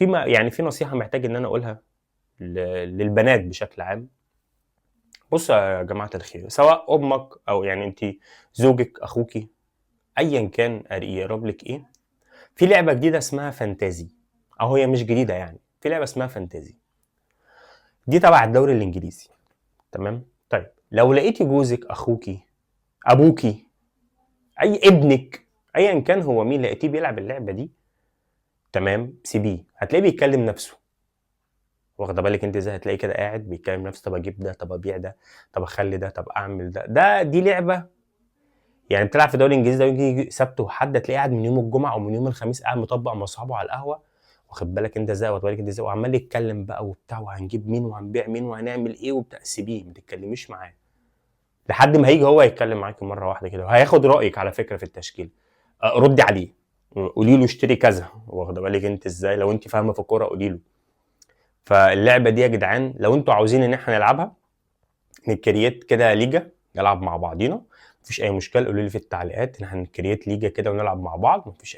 يعني في نصيحه محتاج ان انا اقولها للبنات بشكل عام. بصوا يا جماعه الخير، سواء امك او يعني انت زوجك اخوكي ايا كان يقرب لك ايه، في لعبه جديده اسمها فانتازي، او هي مش جديده يعني، في لعبه اسمها فانتازي دي تبع الدوري الانجليزي. تمام؟ طيب لو لقيتي جوزك اخوكي ابوكي اي ابنك ايا كان هو مين، لقيتيه بيلعب اللعبه دي، تمام، سيبيه، هتلاقيه بيتكلم نفسه. واخده بالك انت ازاي؟ هتلاقيه كده قاعد بيتكلم نفسه، طب اجيب ده، طب ابيع ده، طب اخلي ده، طب اعمل ده. دي لعبه يعني بتلعب في الدوري الانجليزي، ده يجي سبت وحد تلاقيه قاعد من يوم الجمعه او من يوم الخميس قاعد مطبق مع اصحابه على القهوه، واخد بالك انت ازاي، واخد بالك انت ازاي، وعمال يتكلم بقى وبتاع، وهنجيب مين وهنبيع مين وهنعمل ايه وبتاع. سيبيه، ما تتكلميش معاه لحد ما هيجي هو يتكلم معاكي مره واحده كده، وهياخد رايك على فكره في التشكيل. ردي عليه، قولي له اشتري كذا، واخده بالك انت ازاي، لو انت فاهمه في الكوره قولي له. فاللعبه دي يا جدعان لو انتوا عاوزين ان احنا نلعبها، نكريت كده ليجا نلعب مع بعضينا، مفيش اي مشكله، قولوا لي في التعليقات ان احنا نكريت ليجا كده ونلعب مع بعض، مفيش